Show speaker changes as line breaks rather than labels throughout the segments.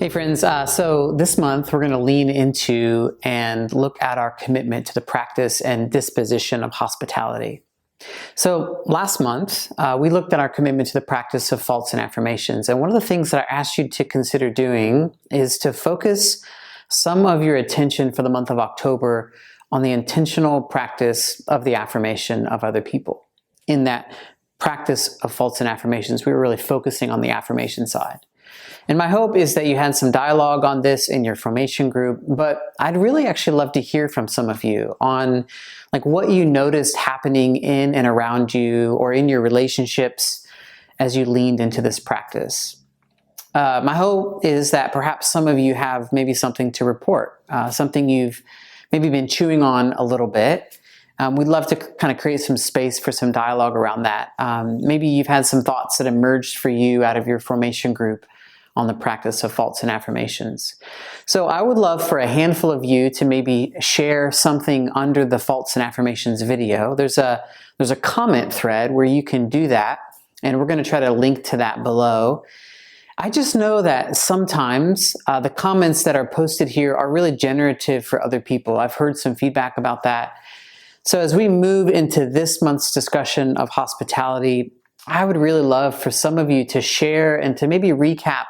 Hey friends, so this month we're going to lean into and look at our commitment to the practice and disposition of hospitality. So last month we looked at our commitment to the practice of faults and affirmations, and one of the things that I asked you to consider doing is to focus some of your attention for the month of October on the intentional practice of the affirmation of other people. In that practice of faults and affirmations, we were really focusing on the affirmation side. And my hope is that you had some dialogue on this in your formation group, but I'd really actually love to hear from some of you on what you noticed happening in and around you or in your relationships as you leaned into this practice. My hope is that perhaps some of you have maybe something to report, something you've maybe been chewing on a little bit. We'd love to kind of create some space for some dialogue around that. Maybe you've had some thoughts that emerged for you out of your formation group on the practice of faults and affirmations. So I would love for a handful of you to maybe share something under the faults and affirmations video. There's a comment thread where you can do that, and we're going to try to link to that below. I just know that sometimes the comments that are posted here are really generative for other people. I've heard some feedback about that. So as we move into this month's discussion of hospitality, I would really love for some of you to share and to maybe recap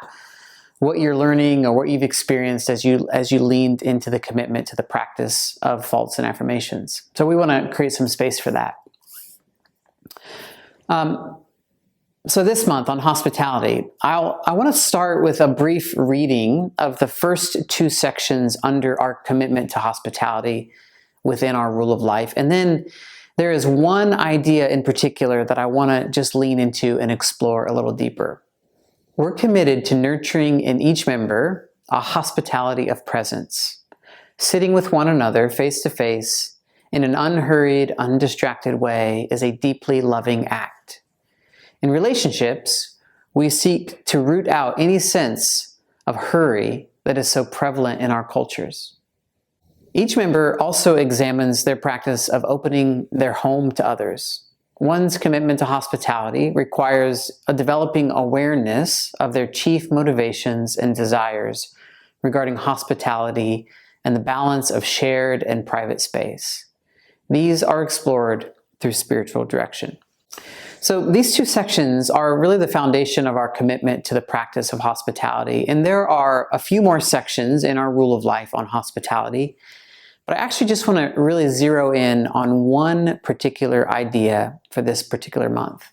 what you're learning or what you've experienced as you leaned into the commitment to the practice of faults and affirmations. So we want to create some space for that. So this month on hospitality, I want to start with a brief reading of the first two sections under our commitment to hospitality within our rule of life. And then there is one idea in particular that I want to just lean into and explore a little deeper. We're committed to nurturing in each member a hospitality of presence. Sitting with one another face to face in an unhurried, undistracted way is a deeply loving act. In relationships, we seek to root out any sense of hurry that is so prevalent in our cultures. Each member also examines their practice of opening their home to others. One's commitment to hospitality requires a developing awareness of their chief motivations and desires regarding hospitality and the balance of shared and private space. These are explored through spiritual direction. So these two sections are really the foundation of our commitment to the practice of hospitality. And there are a few more sections in our rule of life on hospitality. But I actually just want to really zero in on one particular idea for this particular month.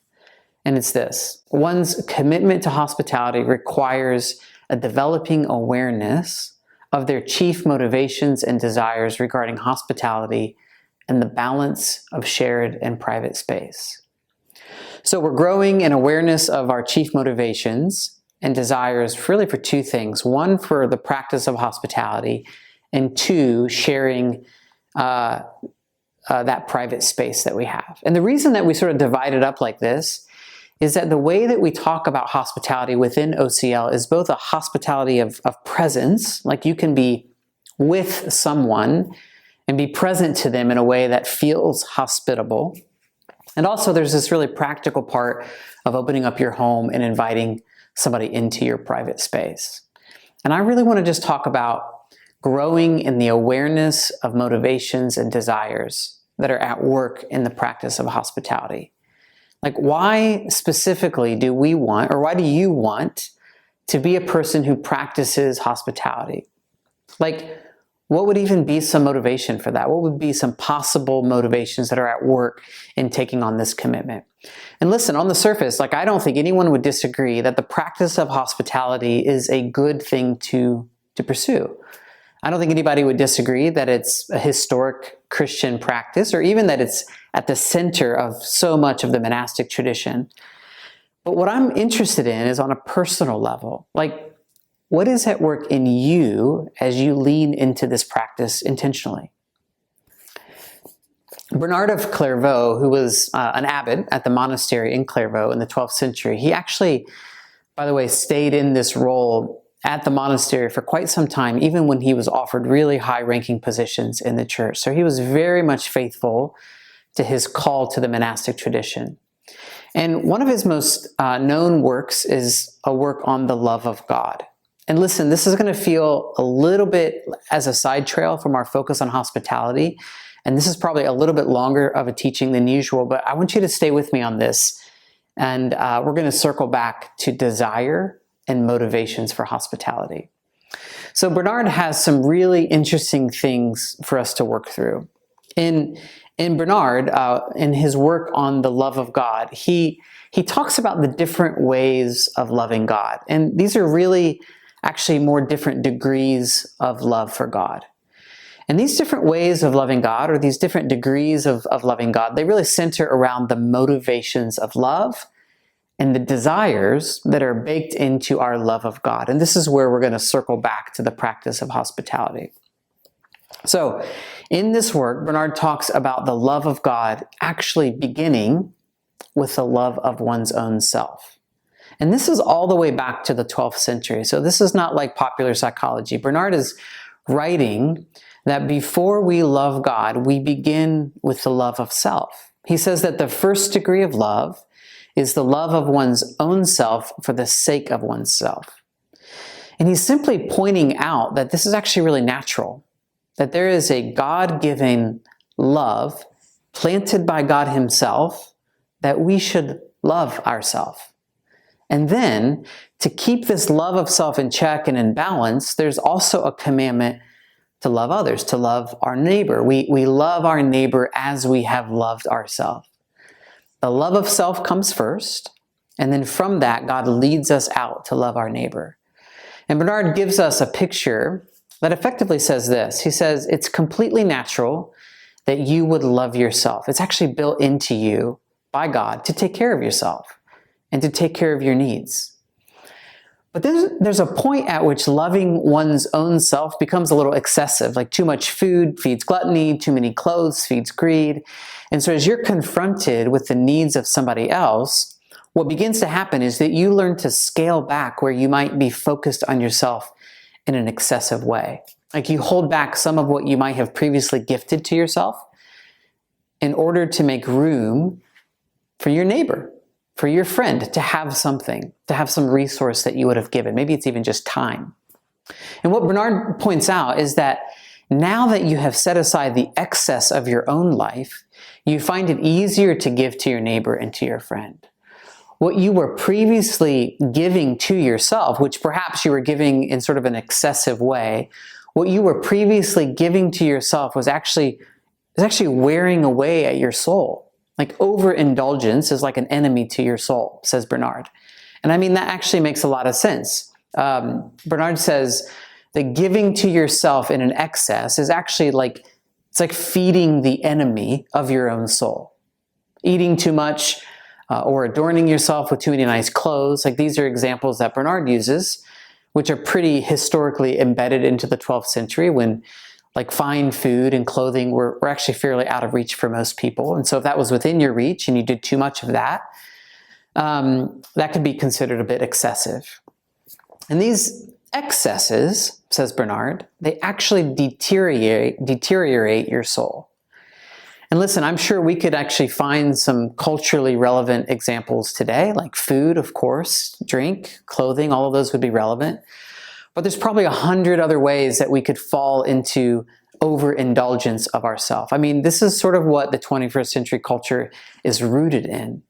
And it's this: one's commitment to hospitality requires a developing awareness of their chief motivations and desires regarding hospitality and the balance of shared and private space. So we're growing in awareness of our chief motivations and desires really for two things. One, for the practice of hospitality, and two, sharing that private space that we have. And the reason that we sort of divide it up like this is that the way that we talk about hospitality within OCL is both a hospitality of presence, like you can be with someone and be present to them in a way that feels hospitable. And also there's this really practical part of opening up your home and inviting somebody into your private space. And I really want to just talk about growing in the awareness of motivations and desires that are at work in the practice of hospitality. Why specifically do we want, or why do you want to be a person who practices hospitality? What would even be some motivation for that? What would be some possible motivations that are at work in taking on this commitment? And listen, on the surface, I don't think anyone would disagree that the practice of hospitality is a good thing to pursue. I don't think anybody would disagree that it's a historic Christian practice, or even that it's at the center of so much of the monastic tradition. But what I'm interested in is on a personal level. What is at work in you as you lean into this practice intentionally? Bernard of Clairvaux, who was an abbot at the monastery in Clairvaux in the 12th century, he actually, by the way, stayed in this role at the monastery for quite some time, even when he was offered really high-ranking positions in the church. So he was very much faithful to his call to the monastic tradition. And one of his most known works is a work on the love of God. And listen, this is going to feel a little bit as a side trail from our focus on hospitality. And this is probably a little bit longer of a teaching than usual, but I want you to stay with me on this. And we're going to circle back to desire and motivations for hospitality. So Bernard has some really interesting things for us to work through. In Bernard, in his work on the love of God, he talks about the different ways of loving God. And these are really actually more different degrees of love for God. And these different ways of loving God, or these different degrees of loving God, they really center around the motivations of love and the desires that are baked into our love of God. And this is where we're going to circle back to the practice of hospitality. So in this work, Bernard talks about the love of God actually beginning with the love of one's own self. And this is all the way back to the 12th century. So this is not like popular psychology. Bernard is writing that before we love God, we begin with the love of self. He says that the first degree of love is the love of one's own self for the sake of oneself. And he's simply pointing out that this is actually really natural, that there is a God-given love planted by God himself that we should love ourselves. And then, to keep this love of self in check and in balance, there's also a commandment to love others, to love our neighbor. We love our neighbor as we have loved ourselves. The love of self comes first, and then from that, God leads us out to love our neighbor. And Bernard gives us a picture that effectively says this. He says, it's completely natural that you would love yourself. It's actually built into you by God to take care of yourself and to take care of your needs. But there's a point at which loving one's own self becomes a little excessive, like too much food feeds gluttony, too many clothes feeds greed. And so as you're confronted with the needs of somebody else, what begins to happen is that you learn to scale back where you might be focused on yourself in an excessive way. Like you hold back some of what you might have previously gifted to yourself in order to make room for your neighbor, for your friend to have something, to have some resource that you would have given. Maybe it's even just time. And what Bernard points out is that now that you have set aside the excess of your own life, you find it easier to give to your neighbor and to your friend. What you were previously giving to yourself, which perhaps you were giving in sort of an excessive way, what you were previously giving to yourself was actually wearing away at your soul. Like overindulgence is like an enemy to your soul, says Bernard. And I mean, that actually makes a lot of sense. Bernard says that giving to yourself in an excess is actually it's like feeding the enemy of your own soul. Eating too much or adorning yourself with too many nice clothes. Like these are examples that Bernard uses, which are pretty historically embedded into the 12th century when like fine food and clothing were actually fairly out of reach for most people. And so if that was within your reach and you did too much of that, that could be considered a bit excessive. And these excesses, says Bernard, they actually deteriorate your soul. And listen, I'm sure we could actually find some culturally relevant examples today, like food, of course, drink, clothing, all of those would be relevant. But there's probably 100 other ways that we could fall into overindulgence of ourselves. I mean, this is sort of what the 21st century culture is rooted in.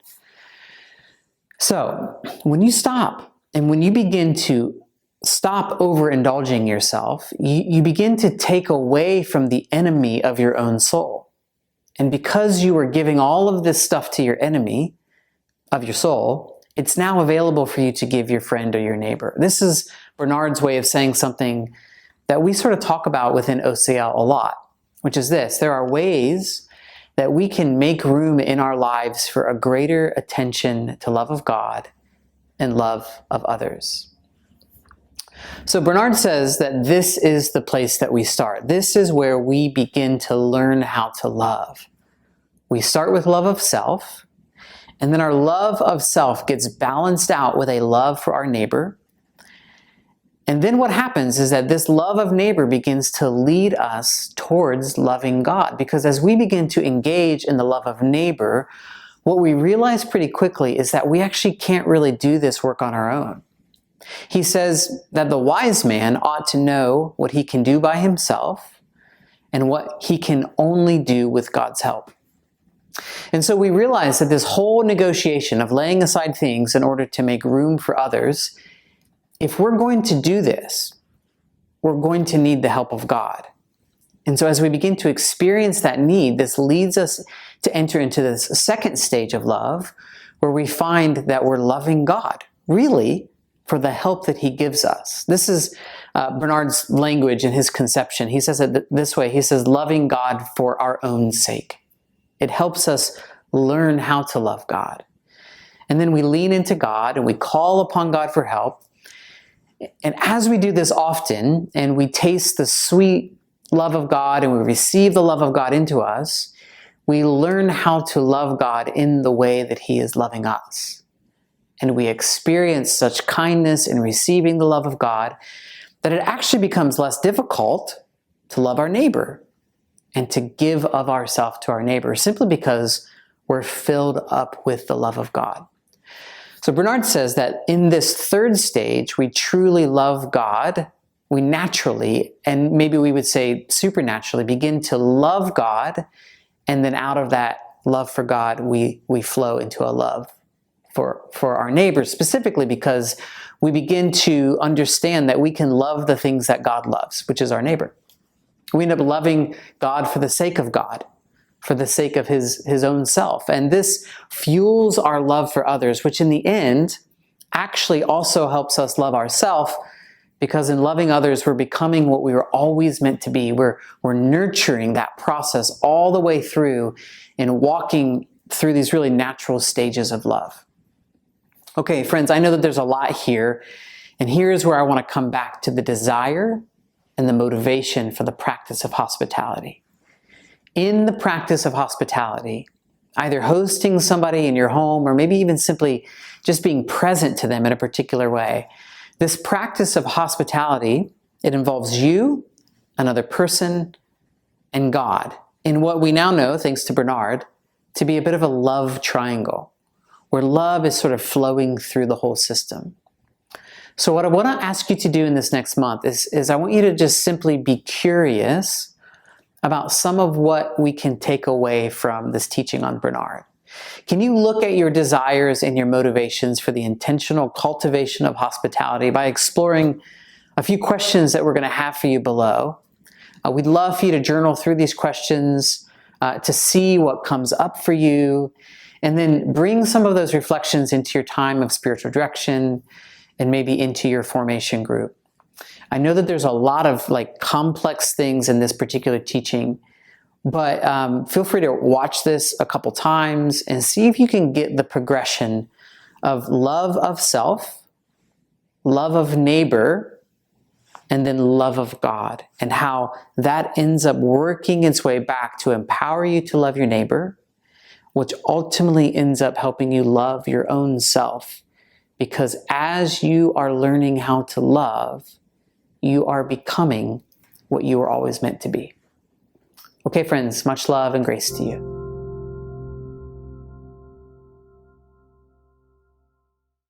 So when you stop and when you begin to stop overindulging yourself, you begin to take away from the enemy of your own soul. And because you are giving all of this stuff to your enemy of your soul, it's now available for you to give your friend or your neighbor. This is Bernard's way of saying something that we sort of talk about within OCL a lot, which is this: there are ways that we can make room in our lives for a greater attention to love of God and love of others. So Bernard says that this is the place that we start. This is where we begin to learn how to love. We start with love of self, and then our love of self gets balanced out with a love for our neighbor. And then what happens is that this love of neighbor begins to lead us towards loving God. Because as we begin to engage in the love of neighbor, what we realize pretty quickly is that we actually can't really do this work on our own. He says that the wise man ought to know what he can do by himself and what he can only do with God's help. And so we realize that this whole negotiation of laying aside things in order to make room for others, if we're going to do this, we're going to need the help of God. And so as we begin to experience that need, this leads us to enter into this second stage of love, where we find that we're loving God, really, for the help that he gives us. This is Bernard's language in his conception. He says it this way. He says, loving God for our own sake. It helps us learn how to love God. And then we lean into God and we call upon God for help. And as we do this often, and we taste the sweet love of God and we receive the love of God into us, we learn how to love God in the way that he is loving us. And we experience such kindness in receiving the love of God that it actually becomes less difficult to love our neighbor and to give of ourselves to our neighbor, simply because we're filled up with the love of God. So Bernard says that in this third stage, we truly love God. We naturally, and maybe we would say supernaturally, begin to love God, and then out of that love for God, we flow into a love for our neighbors, specifically because we begin to understand that we can love the things that God loves, which is our neighbor. We end up loving God for the sake of God, for the sake of his own self. And this fuels our love for others, which in the end actually also helps us love ourselves, because in loving others, we're becoming what we were always meant to be. We're nurturing that process all the way through and walking through these really natural stages of love. Okay, friends, I know that there's a lot here, and here's where I want to come back to the desire and the motivation for the practice of hospitality. In the practice of hospitality, either hosting somebody in your home or maybe even simply just being present to them in a particular way, this practice of hospitality, it involves you, another person, and God, in what we now know, thanks to Bernard, to be a bit of a love triangle, where love is sort of flowing through the whole system. So what I want to ask you to do in this next month is I want you to just simply be curious about some of what we can take away from this teaching on Bernard. Can you look at your desires and your motivations for the intentional cultivation of hospitality by exploring a few questions that we're going to have for you below? We'd love for you to journal through these questions to see what comes up for you, and then bring some of those reflections into your time of spiritual direction and maybe into your formation group. I know that there's a lot of complex things in this particular teaching, but feel free to watch this a couple times and see if you can get the progression of love of self, love of neighbor, and then love of God, and how that ends up working its way back to empower you to love your neighbor, which ultimately ends up helping you love your own self. Because as you are learning how to love, you are becoming what you were always meant to be. Okay, friends, much love and grace to you.